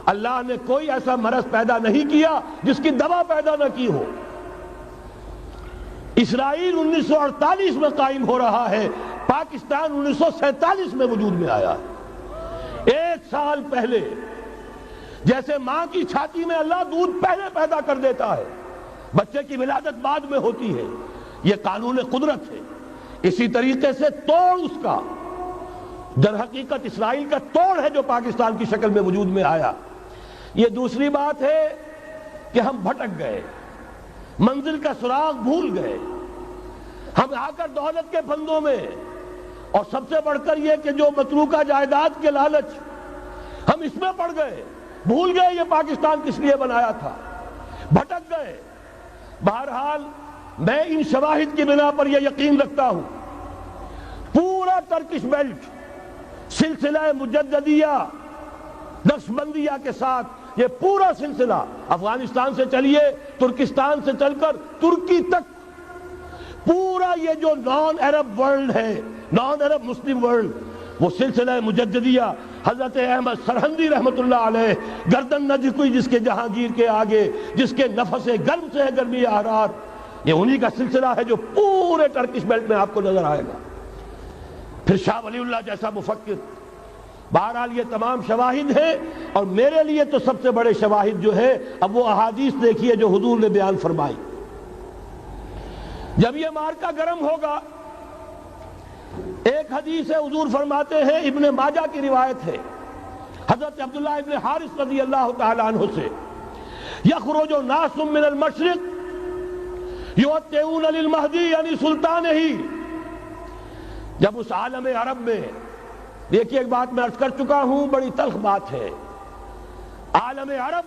اللہ نے کوئی ایسا مرض پیدا نہیں کیا جس کی دوا پیدا نہ کی ہو۔ اسرائیل 1948 میں قائم ہو رہا ہے، پاکستان 1947 میں وجود میں آیا ہے۔ 1 سال پہلے جیسے ماں کی چھاتی میں اللہ دودھ پہلے پیدا کر دیتا ہے، بچے کی ولادت بعد میں ہوتی ہے، یہ قانون قدرت ہے۔ اسی طریقے سے توڑ اس کا در حقیقت اسرائیل کا توڑ ہے جو پاکستان کی شکل میں وجود میں آیا۔ یہ دوسری بات ہے کہ ہم بھٹک گئے، منزل کا سراغ بھول گئے، ہم آ کر دولت کے پھندوں میں، اور سب سے بڑھ کر یہ کہ جو متروکہ جائیداد کے لالچ، ہم اس میں پڑ گئے، بھول گئے یہ پاکستان کس لیے بنایا تھا، بھٹک گئے۔ بہرحال میں ان شواہد کی بنا پر یہ یقین رکھتا ہوں، پورا ترکش بیلٹ سلسلہ مجددیہ نقشبندیہ کے ساتھ، یہ پورا سلسلہ افغانستان سے چلیے، ترکستان سے چل کر ترکی تک، پورا یہ جو نان عرب ورلڈ ہے، نان عرب مسلم ورلڈ، وہ سلسلہ مجددیہ حضرت احمد سرہندی رحمت اللہ علیہ، گردن نہ جھکی جس کے جہانگیر کے آگے، جس کے نفس گرم سے ہے گرمی احرار، یہ انہی کا سلسلہ ہے جو پورے ٹرکش بیلٹ میں آپ کو نظر آئے گا۔ پھر شاہ ولی اللہ جیسا مفکر۔ بہرحال یہ تمام شواہد ہیں، اور میرے لیے تو سب سے بڑے شواہد جو ہے، اب وہ احادیث دیکھیے جو حضور نے بیان فرمائی۔ جب یہ مارکا گرم ہوگا، ایک حدیث ہے، حضور فرماتے ہیں، ابن ماجہ کی روایت ہے حضرت عبداللہ ابن حارث رضی اللہ تعالی عنہ سے، یخرج ناس من المشرق یؤتون للمہدی یعنی سلطان ہی۔ جب اس عالم عرب میں، دیکھیے ایک بات میں عرض کر چکا ہوں، بڑی تلخ بات ہے، عالم عرب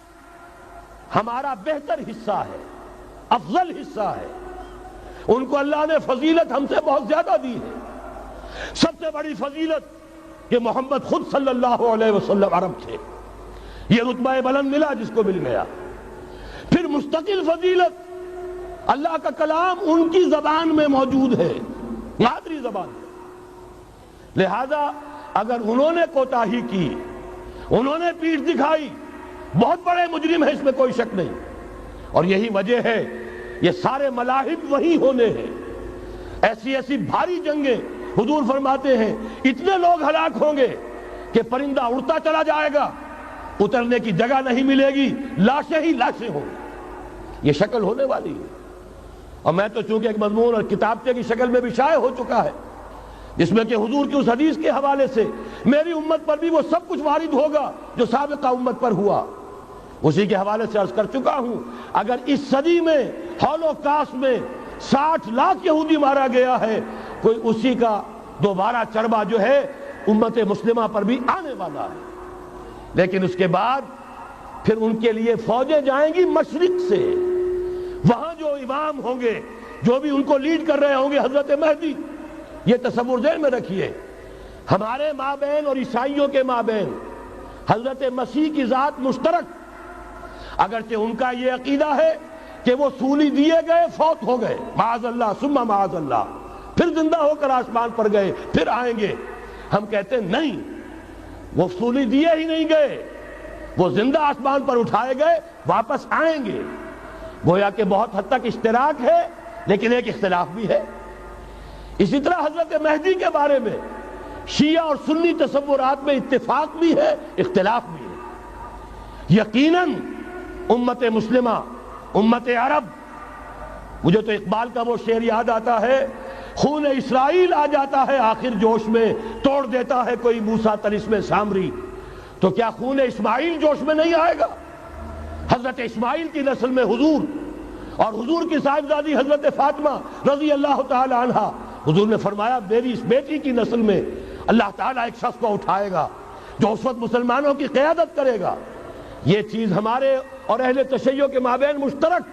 ہمارا بہتر حصہ ہے، افضل حصہ ہے، ان کو اللہ نے فضیلت ہم سے بہت زیادہ دی ہے۔ سب سے بڑی فضیلت کہ محمد خود صلی اللہ علیہ وسلم عرب تھے، یہ رتبہ بلند ملا جس کو مل گیا۔ پھر مستقل فضیلت، اللہ کا کلام ان کی زبان میں موجود ہے، مادری زبان ہے۔ لہذا اگر انہوں نے کوتاہی کی، انہوں نے پیٹھ دکھائی، بہت بڑے مجرم ہیں، اس میں کوئی شک نہیں۔ اور یہی وجہ ہے یہ سارے ملاحب وہی ہونے ہیں، ایسی ایسی بھاری جنگیں، حضور فرماتے ہیں اتنے لوگ ہلاک ہوں گے کہ پرندہ اڑتا چلا جائے گا، اترنے کی جگہ نہیں ملے گی، لاشیں ہی لاشیں ہوں گی، یہ شکل ہونے والی ہے۔ اور میں تو چونکہ ایک مضمون اور کتابچے کی شکل میں بھی شائع ہو چکا ہے، جس میں کہ حضور کی اس حدیث کے حوالے سے میری امت پر بھی وہ سب کچھ وارد ہوگا جو سابقہ امت پر ہوا، اسی کے حوالے سے عرض کر چکا ہوں۔ اگر اس صدی میں ہولوکاسٹ میں 60 لاکھ یہودی مارا گیا ہے، کوئی اسی کا دوبارہ چربہ جو ہے امت مسلمہ پر بھی آنے والا ہے۔ لیکن اس کے بعد پھر ان کے لیے فوجیں جائیں گی مشرق سے، وہاں جو امام ہوں گے، جو بھی ان کو لیڈ کر رہے ہوں گے، حضرت مہدی۔ یہ تصور ذہن میں رکھیے، ہمارے مابین اور عیسائیوں کے مابین حضرت مسیح کی ذات مشترک، اگرچہ ان کا یہ عقیدہ ہے کہ وہ سولی دیے گئے، فوت ہو گئے، معاذ اللہ ثم معاذ اللہ، پھر زندہ ہو کر آسمان پر گئے، پھر آئیں گے۔ ہم کہتے ہیں نہیں، وہ سولی دیے ہی نہیں گئے، وہ زندہ آسمان پر اٹھائے گئے، واپس آئیں گے۔ گویا کہ بہت حد تک اشتراک ہے، لیکن ایک اختلاف بھی ہے۔ اسی طرح حضرت مہدی کے بارے میں شیعہ اور سنی تصورات میں اتفاق بھی ہے، اختلاف بھی ہے۔ یقیناً امت مسلمہ، امت عرب، مجھے تو اقبال کا وہ شعر یاد آتا ہے، خون اسرائیل آ جاتا ہے آخر جوش میں، توڑ دیتا ہے کوئی موسیٰ طلسم سامری، تو کیا خون اسماعیل جوش میں نہیں آئے گا؟ حضرت اسماعیل کی نسل میں حضور، اور حضور کی صاحبزادی حضرت فاطمہ رضی اللہ تعالی عنہا، حضور نے فرمایا میری اس بیٹی کی نسل میں اللہ تعالیٰ ایک شخص کو اٹھائے گا جو اس وقت مسلمانوں کی قیادت کرے گا۔ یہ چیز ہمارے اور اہل تشیع کے مابین مشترک،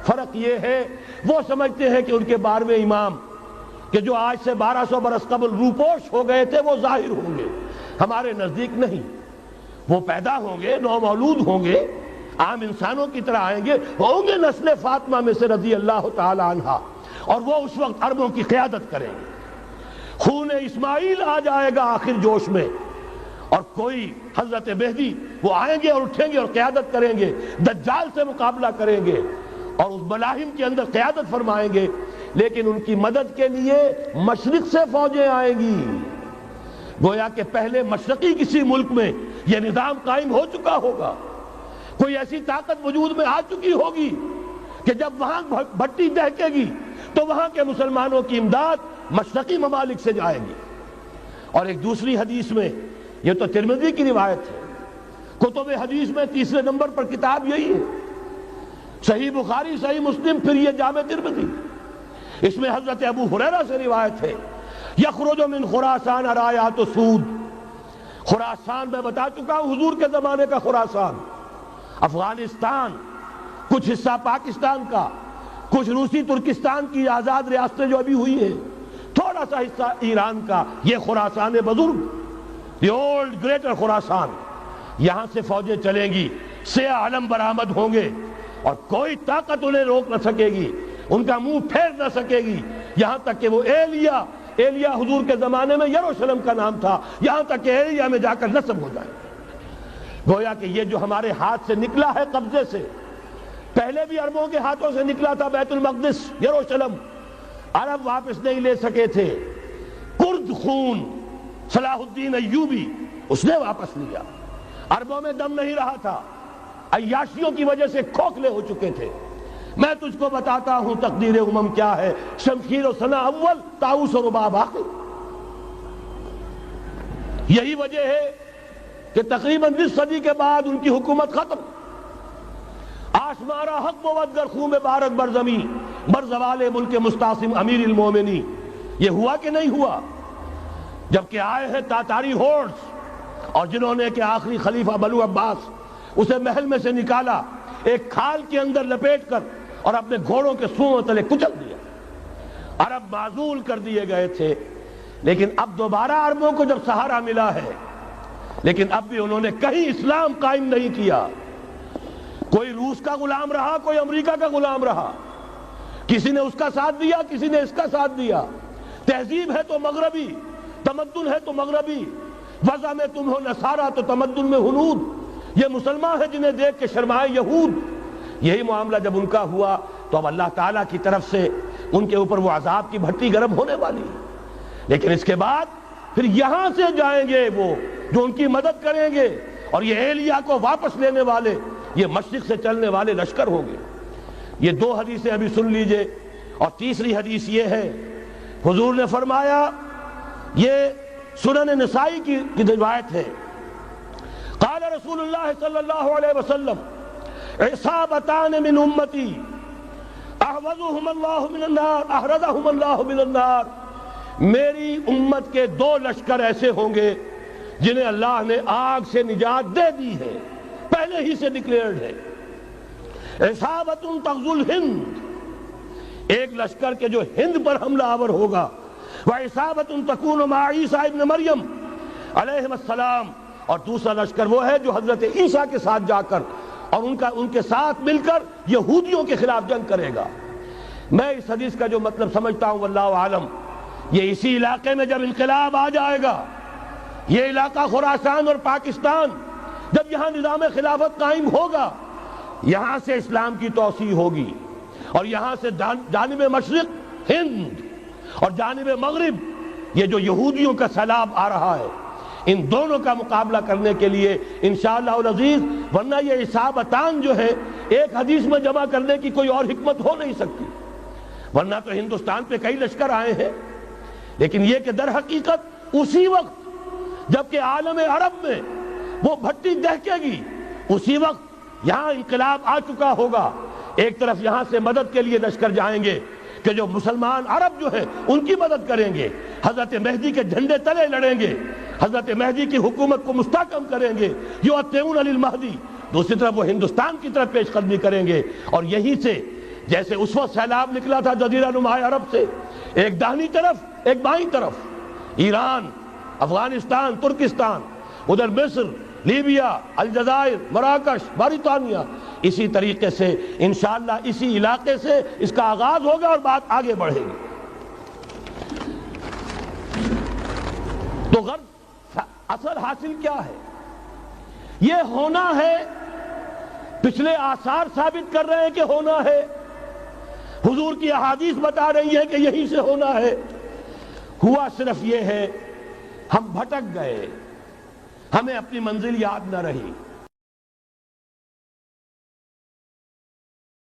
فرق یہ ہے وہ سمجھتے ہیں کہ ان کے 12ویں امام کہ جو آج سے 1200 برس قبل روپوش ہو گئے تھے وہ ظاہر ہوں گے، ہمارے نزدیک نہیں، وہ پیدا ہوں گے، نو مولود ہوں گے، عام انسانوں کی طرح آئیں گے، ہوں گے نسل فاطمہ میں سے رضی اللہ تعالی عنہا، اور وہ اس وقت عربوں کی قیادت کریں گے۔ خون اسماعیل آ جائے گا آخر جوش میں، اور کوئی حضرت مہدی وہ آئیں گے اور اٹھیں گے اور قیادت کریں گے، دجال سے مقابلہ کریں گے اور اس ملاحم کے اندر قیادت فرمائیں گے، لیکن ان کی مدد کے لیے مشرق سے فوجیں آئیں گی۔ گویا کہ پہلے مشرقی کسی ملک میں یہ نظام قائم ہو چکا ہوگا، کوئی ایسی طاقت وجود میں آ چکی ہوگی کہ جب وہاں بھٹی دہکے گی تو وہاں کے مسلمانوں کی امداد مشرقی ممالک سے جائے گی۔ اور ایک دوسری حدیث میں، یہ تو ترمذی کی روایت ہے، کتب حدیث میں تیسرے نمبر پر کتاب یہی ہے، صحیح بخاری، صحیح مسلم، پھر یہ جامع ترمذی، اس میں حضرت ابو ہریرہ سے روایت ہے، یخرج من خراسان رایات سود۔ خراسان میں بتا چکا ہوں حضور کے زمانے کا خراسان، افغانستان، کچھ حصہ پاکستان کا، کچھ روسی ترکستان کی آزاد ریاستیں جو ابھی ہوئی ہیں، تھوڑا سا حصہ ایران کا، یہ خراسان بزرگ، دی اولڈ گریٹر خراسان، یہاں سے فوجیں چلیں گی، سیاہ علم برآمد ہوں گے اور کوئی طاقت انہیں روک نہ سکے گی، ان کا منہ پھیر نہ سکے گی، یہاں تک کہ وہ ایلیا حضور کے زمانے میں یروشلم کا نام تھا، یہاں تک کہ ایلیا میں جا کر نصب ہو جائے۔ گویا کہ یہ جو ہمارے ہاتھ سے نکلا ہے قبضے سے، پہلے بھی عربوں کے ہاتھوں سے نکلا تھا بیت المقدس، یروشلم، عرب واپس نہیں لے سکے تھے، کرد خون صلاح الدین ایوبی اس نے واپس لیا، عربوں میں دم نہیں رہا تھا، عیاشیوں کی وجہ سے کھوکھلے ہو چکے تھے۔ میں تجھ کو بتاتا ہوں تقدیر امم کیا ہے، شمشیر و سنا اول، طاؤس و رباب آخر۔ یہی وجہ ہے کہ تقریباً 20 صدی کے بعد ان کی حکومت ختم۔ آشمارا حق بود گر خون بارک بر زمین، بر زوال ملک مستعصم امیر المومنی۔ یہ ہوا کہ نہیں ہوا؟ جبکہ آئے ہیں تاتاری ہورڈز، اور جنہوں نے کہ آخری خلیفہ بنو عباس اسے محل میں سے نکالا، ایک کھال کے اندر لپیٹ کر اور اپنے گھوڑوں کے سوؤں تلے کچل دیا۔ عرب معزول کر دیے گئے تھے، لیکن اب دوبارہ عربوں کو جب سہارا ملا ہے، لیکن اب بھی انہوں نے کہیں اسلام قائم نہیں کیا۔ کوئی روس کا غلام رہا، کوئی امریکہ کا غلام رہا، کسی نے اس کا ساتھ دیا، کسی نے اس کا ساتھ دیا۔ تہذیب ہے تو مغربی، تمدن ہے تو مغربی، وضع میں تم ہو نصارہ تو تمدن میں ہنود۔ یہ مسلمان ہیں جنہیں دیکھ کے شرمائے یہود۔ یہی معاملہ جب ان کا ہوا تو اب اللہ تعالیٰ کی طرف سے ان کے اوپر وہ عذاب کی بھٹی گرم ہونے والی ہے۔ لیکن اس کے بعد پھر یہاں سے جائیں گے وہ جو ان کی مدد کریں گے، اور یہ ایلیا کو واپس لینے والے، یہ مشرق سے چلنے والے لشکر ہوں گے۔ یہ 2 حدیثیں ابھی سن لیجئے، اور تیسری حدیث یہ ہے، حضور نے فرمایا، یہ سنن نسائی کی روایت ہے، قال رسول اللہ صلی اللہ علیہ وسلم عصابتان من امتی احوزهم اللہ من النار احرزهم اللہ من النار۔ میری امت کے 2 لشکر ایسے ہوں گے جنہیں اللہ نے آگ سے نجات دے دی ہے، پہلے ہی سے ڈکلیئرڈ ہے۔ عصابت تغزو الہند، ایک لشکر کے جو ہند پر حملہ آور ہوگا، وعصابت تکون مع عیسیٰ ابن مریم علیہ السلام، اور دوسرا لشکر وہ ہے جو حضرت عیسیٰ کے ساتھ جا کر اور ان کے ساتھ مل کر یہودیوں کے خلاف جنگ کرے گا۔ میں اس حدیث کا جو مطلب سمجھتا ہوں واللہ عالم، یہ اسی علاقے میں جب انقلاب آ جائے گا، یہ علاقہ خراسان اور پاکستان، جب یہاں نظام خلافت قائم ہوگا، یہاں سے اسلام کی توسیع ہوگی، اور یہاں سے جانب مشرق ہند اور جانب مغرب یہ جو یہودیوں کا سیلاب آ رہا ہے، ان دونوں کا مقابلہ کرنے کے لیے انشاءاللہ العزیز، ورنہ یہ عصابتان جو ہے ایک حدیث میں جمع کرنے کی کوئی اور حکمت ہو نہیں سکتی، ورنہ تو ہندوستان پہ کئی لشکر آئے ہیں، لیکن یہ کہ در حقیقت اسی وقت جبکہ عالم عرب میں وہ بھٹی دہکے گی، اسی وقت یہاں انقلاب آ چکا ہوگا۔ ایک طرف یہاں سے مدد کے لیے لشکر جائیں گے کہ جو مسلمان عرب جو ہیں ان کی مدد کریں گے، حضرت مہدی کے جھنڈے تلے لڑیں گے، حضرت مہدی کی حکومت کو مستحکم کریں گے، یؤتون للمہدی، دوسری طرف وہ ہندوستان کی طرف پیش قدمی کریں گے، اور یہیں سے جیسے اس وقت سیلاب نکلا تھا جزیرہ نما عرب سے، ایک داہنی طرف ایک بائیں طرف، ایران، افغانستان، ترکستان، ادھر مصر، لیبیا، الجزائر، مراکش، باریطانیہ، اسی طریقے سے انشاءاللہ اسی علاقے سے اس کا آغاز ہوگا اور بات آگے بڑھے گی۔ تو غرب اثر حاصل کیا ہے؟ یہ ہونا ہے، پچھلے آثار ثابت کر رہے ہیں کہ ہونا ہے، حضور کی احادیث بتا رہی ہے کہ یہیں سے ہونا ہے۔ ہوا صرف یہ ہے ہم بھٹک گئے، ہمیں اپنی منزل یاد نہ رہی۔